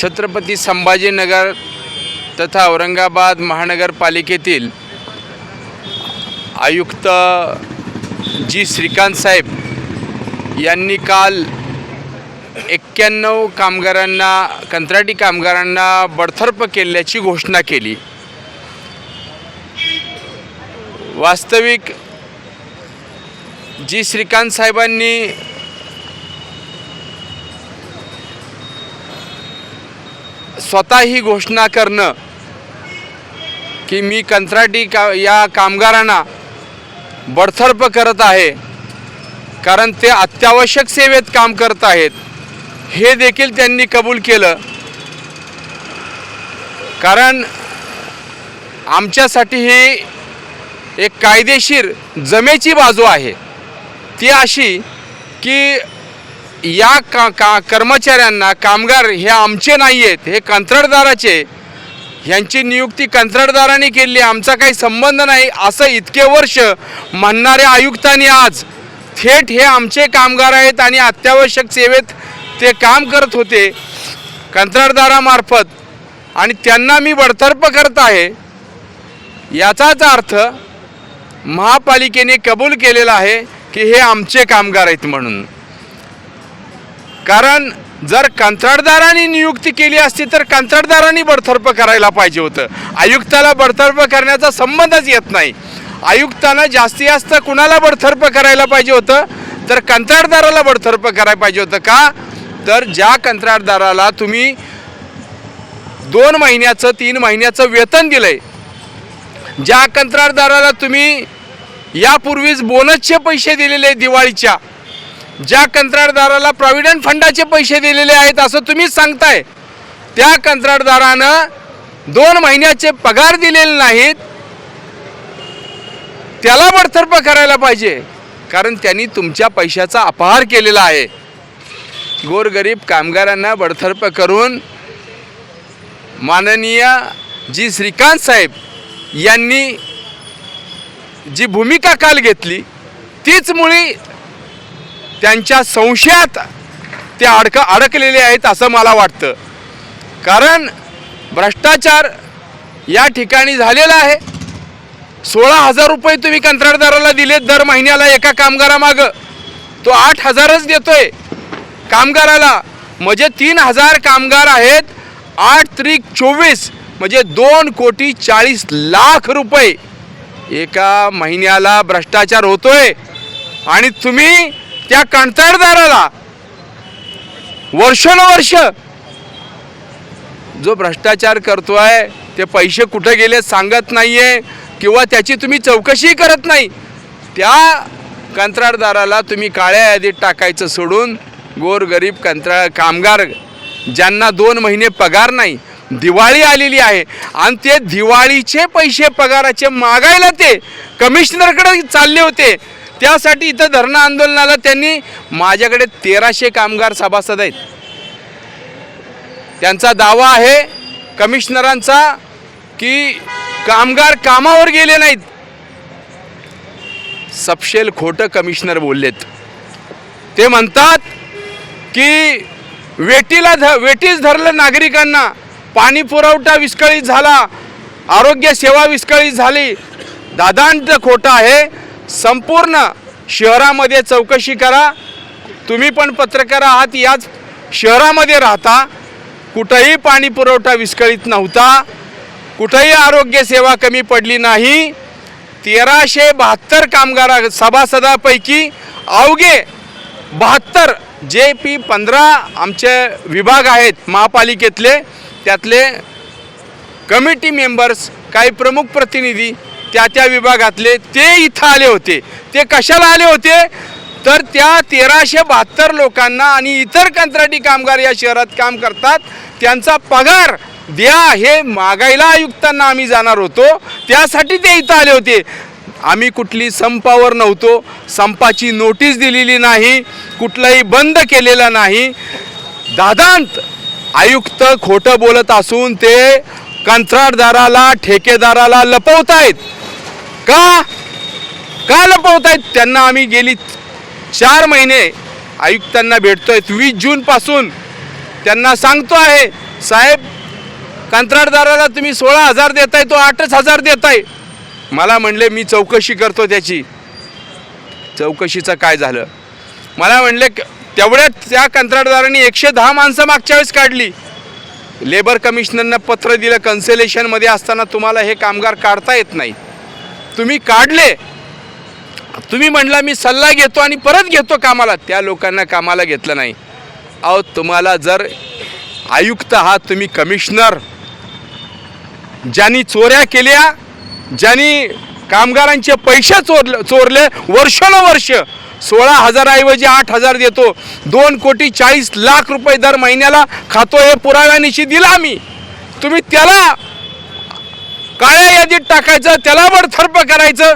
छत्रपती संभाजीनगर तथा औरंगाबाद महानगरपालिकेतील आयुक्त जी श्रीकांत साहेब यांनी काल 91 कामगारांना कंत्राटी कामगारांना बडतर्फ केल्याची घोषणा केली। वास्तविक जी श्रीकांत साहेबांनी स्वतः ही घोषणा करणं की मी कंत्राटी या कामगारांना बडतर्फ करत आहे कारण ते अत्यावश्यक सेवेत काम करत आहेत हे देखील त्यांनी कबूल केलं। कारण आमच्यासाठी ही एक कायदेशीर जमेची बाजू आहे, ती अशी की या कर्मचाऱ्यांना कामगार हे आमचे नाही आहेत, हे कंत्राटदाराचे, ह्यांची नियुक्ती कंत्राटदाराने केली, आमचा काही संबंध नाही असं इतके वर्ष म्हणणाऱ्या आयुक्तांनी आज थेट हे आमचे कामगार आहेत आणि अत्यावश्यक सेवेत ते काम करत होते कंत्राटदारामार्फत आणि त्यांना मी बडतर्फ करत आहे, याचाच अर्थ महापालिकेने कबूल केलेला आहे की हे आमचे कामगार आहेत म्हणून। कारण जर कंत्राटदारांनी नियुक्ती केली असती तर कंत्राटदारांनी बडतर्फ करायला पाहिजे होतं, आयुक्ताला बडतर्फ करण्याचा संबंधच येत नाही। आयुक्तानं जास्तीत जास्त कुणाला बडतर्फ करायला पाहिजे होतं तर कंत्राटदाराला बडतर्फ करायला पाहिजे होतं। का तर ज्या कंत्राटदाराला तुम्ही 2 महिन्याचं 3 महिन्याचं वेतन दिलंय, ज्या कंत्राटदाराला तुम्ही यापूर्वीच बोनसचे पैसे दिलेले दिवाळीच्या, ज्या कंत्राटदाराला प्रॉव्हिडंट फंडाचे पैसे दिलेले आहेत असं तुम्हीच सांगताय, त्या कंत्राटदारानं 2 महिन्याचे पगार दिलेले नाहीत, त्याला बडतर्फ करायला पाहिजे कारण त्यांनी तुमच्या पैशाचा अपहार केलेला आहे। गोरगरीब कामगारांना बडतर्फ करून माननीय जी श्रीकांत साहेब यांनी जी भूमिका काल घेतली तीच मुळी त्यांच्या संशयात ते अडकलेले आहेत असं मला वाटतं। कारण भ्रष्टाचार या ठिकाणी झालेला आहे। 16,000 रुपये तुम्ही कंत्राटदाराला दिलेत दर महिन्याला एका कामगारामागं, तो 8,000च देतोय कामगाराला, म्हणजे 3,000 कामगार आहेत, 8×3=24 म्हणजे 2,40,00,000 रुपये एका महिन्याला भ्रष्टाचार होतोय आणि तुम्ही त्या कंत्राटदाराला वर्षानुवर्ष जो भ्रष्टाचार करतोय ते पैसे कुठे गेले सांगत नाहीये किंवा त्याची तुम्ही चौकशी करत नाही, त्या कंत्राटदाराला तुम्ही काळ्या यादीत टाकायचं सोडून गोरगरीब कामगार ज्यांना 2 महिने पगार नाही, दिवाळी आलेली आहे आणि ते दिवाळीचे पैसे पगाराचे मागायला ते कमिशनरकडे चालले होते। त्यासाठी इथं धरणं आंदोलनाला त्यांनी, माझ्याकडे 1300 कामगार सभासद आहेत, त्यांचा दावा आहे कमिशनरांचा की कामगार कामावर गेले नाहीत। सपशेल खोटं कमिशनर बोललेत। ते म्हणतात की वेटीस धरलं नागरिकांना, पाणी पुरवठा विस्कळीत झाला, आरोग्य सेवा विस्कळीत झाली। दादांत खोटं आहे। संपूर्ण शहरामध्ये चौकशी करा, तुम्ही पण पत्रकार आहात, याच शहरामध्ये राहता, कुठंही पाणी पुरवठा विस्कळीत नव्हता, कुठंही आरोग्य सेवा कमी पडली नाही। 1372 कामगार सभासदापैकी अवघे 72 JP15 आमचे विभाग आहेत महापालिकेतले, त्यातले कमिटी मेंबर्स, काही प्रमुख प्रतिनिधी त्या विभागातले ते इथं आले होते। ते कशाला आले होते तर त्या 1372 लोकांना आणि इतर कंत्राटी कामगार या शहरात काम करतात त्यांचा पगार द्या हे मागायला आयुक्तांना आम्ही जाणार होतो, त्यासाठी ते इथं आले होते। आम्ही कुठली संपावर नव्हतो, संपाची नोटीस दिलेली नाही, कुठलाही बंद केलेला नाही। दादांत आयुक्त खोटं बोलत असून ते कंत्राटदाराला ठेकेदाराला लपवतायत। का लपवतायत? त्यांना आम्ही गेली 4 महिने आयुक्तांना भेटतोय, 20 जून पासून त्यांना सांगतो आहे साहेब कंत्राटदाराला तुम्ही 16,000 देताय, तो 8,000 देताय. मला म्हणले मी चौकशी करतो त्याची. चौकशीचं काय झालं? मला म्हणले तेवढ्यात त्या कंत्राटदारांनी 110 माणसं मागच्या वेळेस काढली. लेबर कमिशनरनं पत्र दिलं, कन्सलेशनमध्ये असताना तुम्हाला हे कामगार काढता येत नाही, तुम्ही काढले. तुम्ही म्हणला मी सल्ला घेतो आणि परत घेतो कामाला, त्या लोकांना कामाला घेतलं नाही. अहो तुम्हाला जर आयुक्त आहात, तुम्ही कमिशनर, ज्यांनी चोऱ्या केल्या, ज्यांनी कामगारांचे पैसे चोरले वर्षानुवर्ष, 16,000 ऐवजी 8,000 देतो, 2,40,00,000 रुपये दर महिन्याला खातो, हे पुराव्यानिशी दिला आम्ही. तुम्ही त्याला काळ्या यादीत टाकायचं, त्याला बडतर्फ करायचं.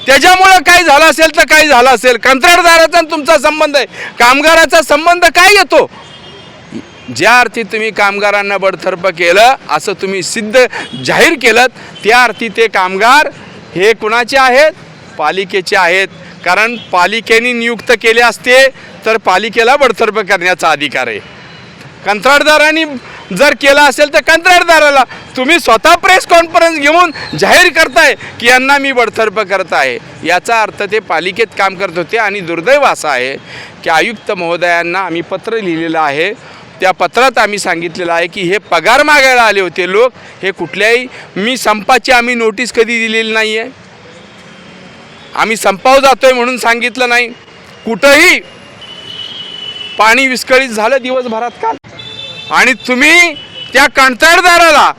त्याच्यामुळं काय झालं असेल तर काय झालं असेल. कंत्राटदाराचा तुमचा संबंध आहे, कामगाराचा संबंध काय येतो? ज्या अर्थी तुम्ही कामगारांना बडतर्फ केलं, असं तुम्ही सिद्ध जाहीर केलं, त्या अर्थी ते कामगार हे कुणाचे आहेत? पालिकेचे आहेत. कारण पालिकेने नियुक्त केले असते तर पालिकेला बडतर्फ करण्याचा अधिकार आहे. कंत्राटदारांनी जर केला असेल तर कंत्राटदाराला. तुम्ही स्वतः प्रेस कॉन्फरन्स घेऊन जाहीर करताय की यांना मी बडतर्फ करत आहे, याचा अर्थ ते पालिकेत काम करत होते. आणि दुर्दैव असं आहे की आयुक्त महोदयांना आम्ही पत्र लिहिलेलं आहे. त्या पत्रात आम्ही सांगितलेलं आहे की हे पगार मागायला आले होते लोक, हे कुठल्याही मी संपाची आम्ही नोटीस कधी दिलेली नाही आहे, आम्ही संपावर जातोय म्हणून सांगितलं नाही. कुठंही पाणी विस्कळीत झालं दिवसभरात काल, आणि तुम्ही त्या कंत्राटदाराला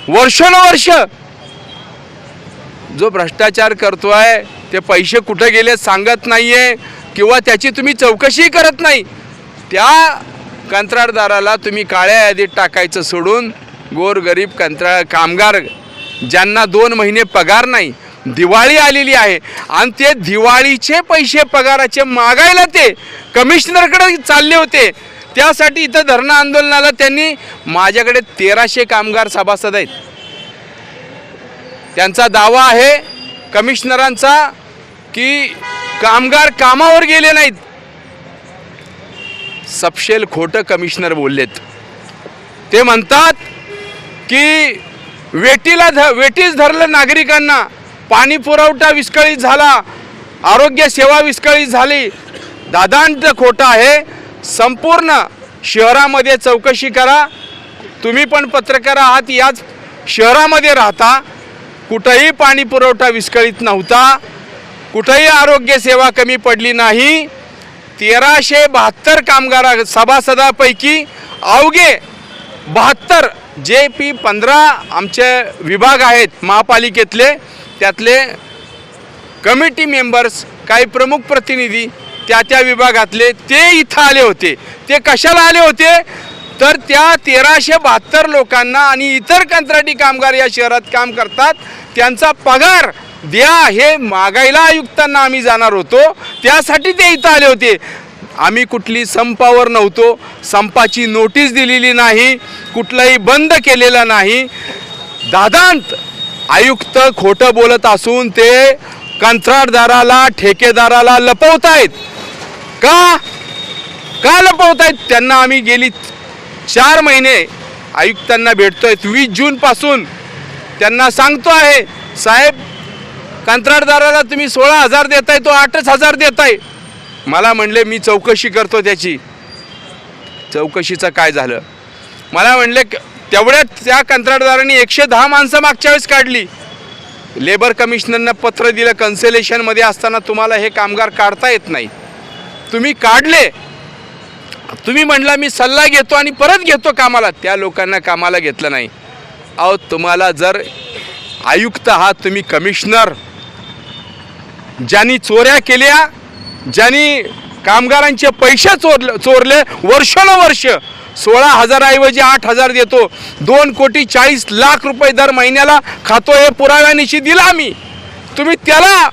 वर्षानुवर्ष जो भ्रष्टाचार करतोय, ते पैसे कुठे गेले सांगत नाहीये किंवा त्याची तुम्ही चौकशी करत नाही. त्या कंत्राटदाराला तुम्ही काळ्या यादीत टाकायचं सोडून गोरगरीब कामगार ज्यांना 2 महिने पगार नाही, दिवाळी आलेली आहे आणि ते दिवाळीचे पैसे पगाराचे मागायला ते कमिशनरकडे चालले होते. त्यासाठी इथं धरणं आंदोलनाला त्यांनी, माझ्याकडे 1300 कामगार सभासद आहेत, त्यांचा दावा आहे कमिशनरांचा की कामगार कामावर गेले नाहीत. सपशेल खोटं कमिशनर बोललेत. ते म्हणतात की वेटीस धरलं नागरिकांना, पाणी पुरवठा विस्कळीत झाला, आरोग्य सेवा विस्कळीत झाली. दादांत खोटं आहे. संपूर्ण शहरामध्ये चौकशी करा. तुम्ही पण पत्रकार आहात, याच शहरामध्ये राहता. कुठंही पाणी पुरवठा विस्कळीत नव्हता, कुठंही आरोग्य सेवा कमी पडली नाही. 1372 कामगार सभासदापैकी अवघे 72 JP15 आमचे विभाग आहेत महापालिकेतले, त्यातले कमिटी मेंबर्स, काही प्रमुख प्रतिनिधी त्या विभागातले, ते इथं आले होते. ते कशाला आले होते तर त्या 1372 लोकांना आणि इतर कंत्राटी कामगार या शहरात काम करतात, त्यांचा पगार द्या हे मागायला आयुक्तांना आम्ही जाणार होतो. त्यासाठी ते इथं आले होते. आम्ही कुठली संपावर नव्हतो, संपाची नोटीस दिलेली नाही, कुठलाही बंद केलेला नाही. दादांत आयुक्त खोटं बोलत असून ते कंत्राटदाराला, ठेकेदाराला लपवतायत. का लपवतायत? त्यांना आम्ही गेली 4 महिने आयुक्तांना भेटतोय. 20 जूनपासून त्यांना सांगतो आहे, साहेब कंत्राटदाराला तुम्ही 16,000 देताय, तो 8,000 देताय. मला म्हणले मी चौकशी करतो त्याची. चौकशीचं काय झालं? मला म्हणले तेवढ्यात त्या कंत्राटदारांनी 110 माणसं मागच्या वेळेस काढली. लेबर कमिशनरनं पत्र दिलं, कन्सलेशनमध्ये असताना तुम्हाला हे कामगार काढता येत नाही, तुम्ही काढले. तुम्ही म्हणला मी सल्ला घेतो आणि परत घेतो कामाला, त्या लोकांना कामाला घेतलं नाही. अहो तुम्हाला जर आयुक्त आहात, तुम्ही कमिशनर, ज्यांनी चोऱ्या केल्या, ज्यांनी कामगारांचे पैसे चोरले वर्षानुवर्ष, 16,000 ऐवजी 8,000 देतो, 2,40,00,000 रुपये दर महिन्याला खातो, हे पुराव्यानिशी दिला आम्ही. तुम्ही त्याला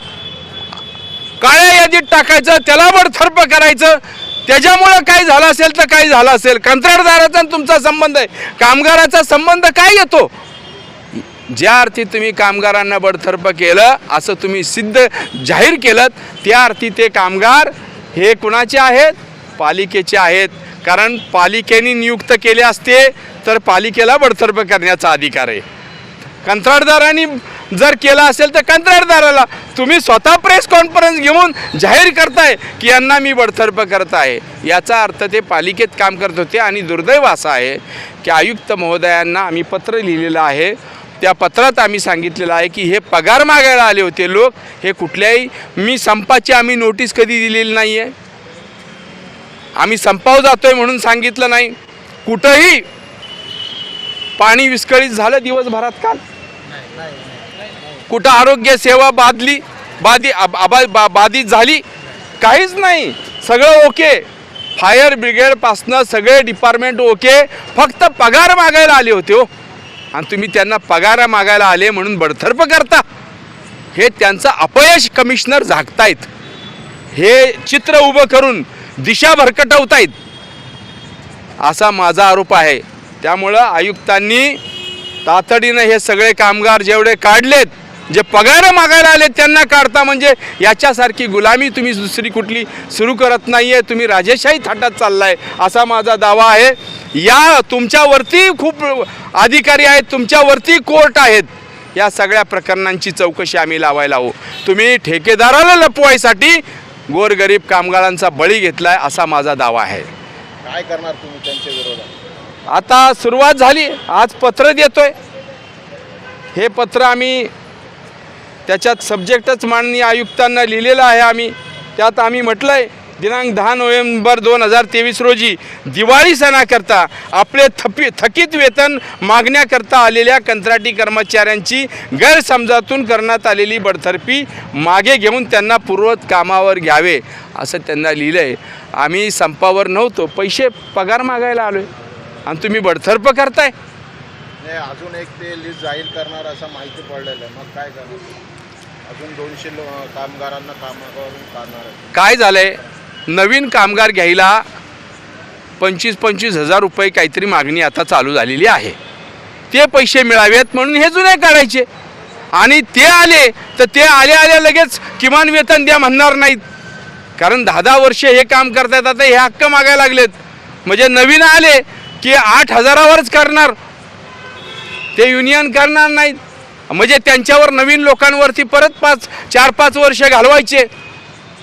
काळ्या यादीत टाकायचं, त्याला बडतर्फ करायचं. त्याच्यामुळं काय झालं असेल तर काय झालं असेल. कंत्राटदाराचा तुमचा संबंध आहे, कामगाराचा संबंध काय येतो? ज्या अर्थी तुम्ही कामगारांना बडतर्फ केलं, असं तुम्ही सिद्ध जाहीर केलं, त्या अर्थी ते कामगार हे कुणाचे आहेत? पालिकेचे आहेत. कारण पालिकेने नियुक्त केले असते तर पालिकेला बडतर्फ करण्याचा अधिकार आहे. कंत्राटदारांनी जर केला असेल तर कंत्राटदाराला, तुम्ही स्वतः प्रेस कॉन्फरन्स घेऊन जाहीर करताय की यांना मी बडतर्फ करत आहे, याचा अर्थ ते पालिकेत काम करत होते. आणि दुर्दैव असं आहे की आयुक्त महोदयांना आम्ही पत्र लिहिलेलं आहे. त्या पत्रात आम्ही सांगितलेलं आहे की हे पगार मागायला आले होते लोक, हे कुठल्याही मी संपाची आम्ही नोटीस कधी दिलेली नाही आहे, आम्ही संपावर जातोय म्हणून सांगितलं नाही. कुठंही पाणी विस्कळीत झालं दिवसभरात काल, कुठं आरोग्य सेवा बाधित झाली, काहीच नाही, सगळं ओके. फायर ब्रिगेडपासनं सगळे डिपार्टमेंट ओके, फक्त पगार मागायला आले होते हो. आणि तुम्ही त्यांना पगार मागायला आले म्हणून बडतर्फ करता, हे त्यांचं अपयश कमिशनर झाकतायत. हे चित्र उभं करून दिशा भरकटवतायत असा माझा आरोप आहे. त्यामुळं आयुक्तांनी तातडीनं हे सगळे कामगार जेवढे काढलेत, जे पगार मागायला आले त्यांना काढता, म्हणजे याच्यासारखी गुलामी तुम्ही दुसरी कुठली सुरू करत नाही आहे, तुम्ही राजेशाही थाटात चाललाय असा माझा दावा आहे. या तुमच्यावरती खूप अधिकारी आहेत, तुमच्यावरती कोर्ट आहेत, या सगळ्या प्रकरणांची चौकशी आम्ही लावायला हवं. तुम्ही ठेकेदाराला लपवायसाठी गोरगरीब कामगारांचा बळी घेतलाय असा माझा दावा आहे. काय करणार तुम्ही त्यांच्या विरोधात? आता सुरुवात झाली, आज पत्र देतोय. हे पत्र आम्ही त्याच्यात सब्जेक्टच माननीय आयुक्तांना लिहिलेलं आहे. आम्ही त्यात आम्ही म्हटलं आहे दिनांक 10 नोव्हेंबर 2023 रोजी दिवाळी सणाकरता आपले थकीत वेतन मागण्याकरता आलेल्या कंत्राटी कर्मचाऱ्यांची गैरसमजातून करण्यात आलेली बडतर्फी मागे घेऊन त्यांना पूर्वत कामावर घ्यावे असं त्यांना लिहिलं आहे. आम्ही संपावर नव्हतो, पैसे पगार मागायला आलो आहे आणि तुम्ही बडतर्फ करताय. नाही, अजून एक ते लिस्ट जाहीर करणार असं माहिती पडलेलं आहे, मग काय करणार? अजून 200 कामगारांना कामावरून काढणार आहे. काय झालं आहे, नवीन कामगार घ्यायला 25-25 हजार रुपये काहीतरी मागणी आता चालू झालेली आहे. ते पैसे मिळावेत म्हणून हे जुने काढायचे, आणि ते आले तर ते आल्या लगेच किमान वेतन द्या म्हणणार नाहीत, कारण 10-10 वर्षे हे काम करतात. आता हे हक्क मागायला लागलेत, म्हणजे नवीन आले की 8,000वरच करणार, ते युनियन करणार नाहीत. म्हणजे त्यांच्यावर नवीन लोकांवरती परत 4-5 वर्ष घालवायचे.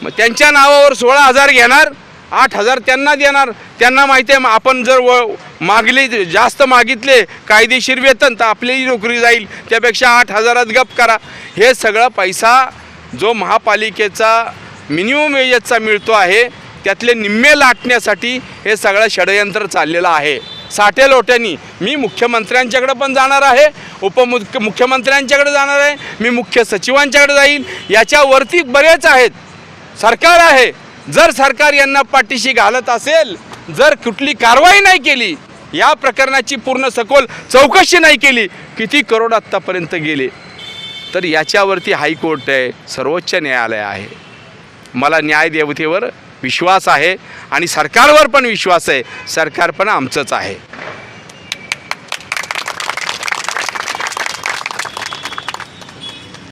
मग त्यांच्या नावावर 16,000 घेणार, 8,000 त्यांना देणार. त्यांना माहिती आहे आपण जर जास्त मागितले कायदेशीर वेतन तर आपलीही नोकरी जाईल, त्यापेक्षा 8,000त गप करा. हे सगळं पैसा जो महापालिकेचा मिनिमम वेजेसचा मिळतो आहे त्यातले निम्मे लाटण्यासाठी हे सगळं षडयंत्र चाललेलं आहे साठे लोट्यांनी. मी मुख्यमंत्र्यांच्याकडे पण जाणार आहे, मुख्यमंत्र्यांच्याकडे जाणार आहे, मी मुख्य सचिवांच्याकडे जाईल. याच्यावरती बरेच आहेत, सरकार आहे. जर सरकार यांना पाठीशी घालत असेल, जर कुठली कारवाई नाही केली, या प्रकरणाची पूर्ण सखोल चौकशी नाही केली, किती करोड आत्तापर्यंत गेले, तर याच्यावरती हायकोर्ट आहे, सर्वोच्च न्यायालय आहे. मला न्यायदेवतेवर विश्वास आहे आणि सरकारवर पण विश्वास आहे, सरकार पण आमचंच आहे.